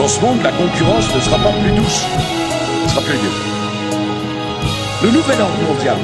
Dans ce monde, la concurrence ne sera pas plus douce, elle sera plus dure. Le nouvel ordre mondial,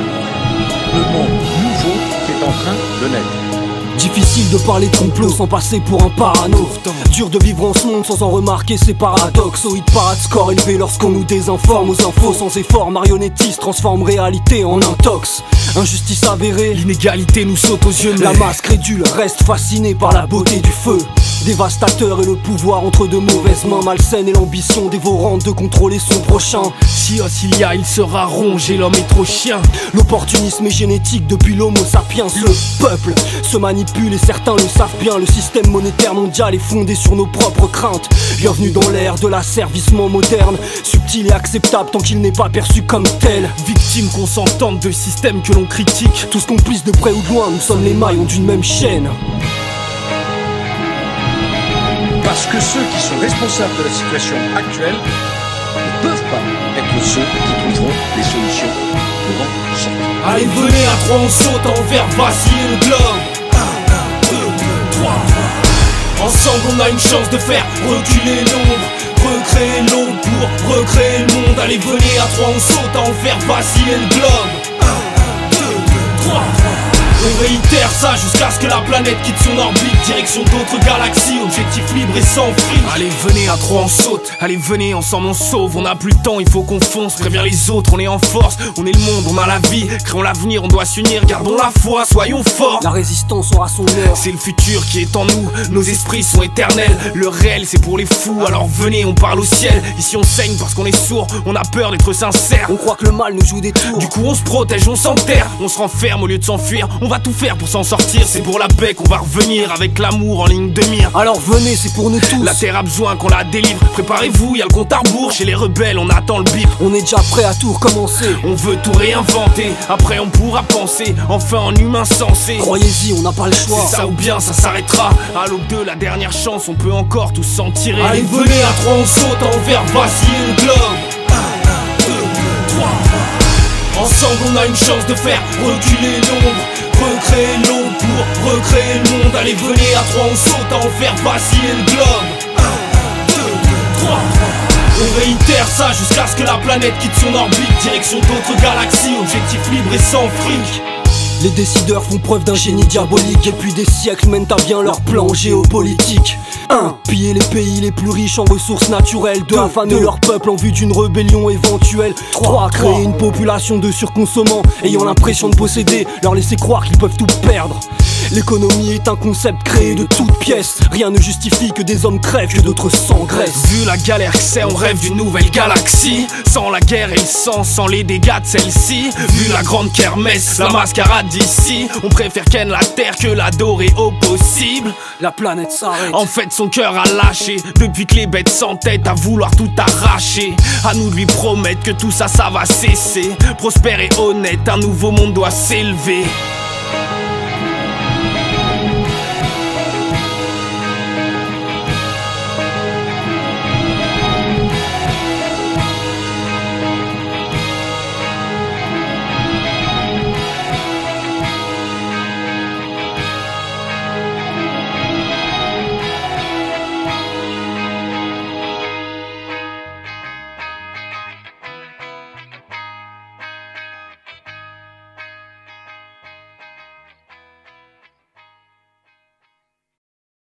le monde nouveau qui est en train de naître. Difficile de parler de complot sans passer pour un parano. Dur de vivre en ce monde sans en remarquer ses paradoxes. Au hit parade score élevé lorsqu'on nous désinforme. Aux infos sans effort, marionnettiste transforme réalité en intox. Injustice avérée, l'inégalité nous saute aux yeux. La masse crédule reste fascinée par la beauté du feu. Dévastateur et le pouvoir entre de mauvaises mains malsaines et l'ambition dévorante de contrôler son prochain. Si s'il y a, il sera rongé, l'homme est trop chien. L'opportunisme est génétique depuis l'homo sapiens. Le peuple se manipule et certains le savent bien. Le système monétaire mondial est fondé sur nos propres craintes. Bienvenue dans l'ère de l'asservissement moderne, subtil et acceptable tant qu'il n'est pas perçu comme tel. Victime consentante de systèmes que l'on critique. Tous complices de près ou de loin, nous sommes les maillons d'une même chaîne. Parce que ceux qui sont responsables de la situation actuelle ne peuvent pas être ceux qui trouveront des solutions pour en sortir. Allez, venez à trois, on saute envers vaciller le globe. 1, 2, 3. Ensemble on a une chance de faire reculer l'ombre, recréer l'aube pour recréer le monde. Allez, venez à trois, on saute envers vaciller le globe. 1, 2, 3. On réitère ça jusqu'à ce que la planète quitte son orbite, direction d'autres galaxies, objectif libre et sans fric. Allez, venez à trois, on saute, allez, venez, ensemble on sauve. On n'a plus le temps, il faut qu'on fonce, prévient les autres, on est en force. On est le monde, on a la vie, créons l'avenir, on doit s'unir, gardons la foi, soyons forts. La résistance aura son heure. C'est le futur qui est en nous, nos esprits sont éternels. Le réel c'est pour les fous, alors venez, on parle au ciel. Ici on saigne parce qu'on est sourd, on a peur d'être sincère. On croit que le mal nous joue des tours. Du coup on se protège, on s'enterre, on se renferme au lieu de s'enfuir. On va tout faire pour s'en sortir, c'est pour la paix qu'on va revenir, avec l'amour en ligne de mire. Alors venez, c'est pour nous tous. La terre a besoin qu'on la délivre, préparez-vous, y'a le compte à rebours. Chez les rebelles, on attend le bip. On est déjà prêt à tout recommencer. On veut tout réinventer, après on pourra penser enfin en humain sensé. Croyez-y, on n'a pas le choix. C'est ça ou bien ça s'arrêtera. À l'aube de la dernière chance, on peut encore tous s'en tirer. Allez, venez à trois, on saute envers vaciller le globe. 1, 2, 3. Ensemble on a une chance de faire reculer l'ombre, recréer l'aube pour recréer le monde. Allez, venez à trois, on saute envers vaciller le globe. 1, 2, 3. On réitère ça jusqu'à ce que la planète quitte son orbite, direction d'autres galaxies, objectif libre et sans fric. Les décideurs font preuve d'un génie diabolique. Et puis des siècles mènent à bien leur plan géopolitique. 1. Piller les pays les plus riches en ressources naturelles. 2. Affamer leur peuple en vue d'une rébellion éventuelle. 3. Créer une population de surconsommants ayant l'impression de posséder, leur laisser croire qu'ils peuvent tout perdre. L'économie est un concept créé de toutes pièces. Rien ne justifie que des hommes crèvent, que d'autres s'engraissent. Vu la galère que c'est, on rêve d'une nouvelle galaxie. Sans la guerre et le sang, sans les dégâts de celle-ci. Vu la grande kermesse, la mascarade d'ici, on préfère ken la terre que l'adorer au possible. La planète s'arrête. En fait son cœur a lâché, depuis que les bêtes s'entêtent à vouloir tout arracher. À nous de lui promettre que tout ça, ça va cesser. Prospère et honnête, un nouveau monde doit s'élever.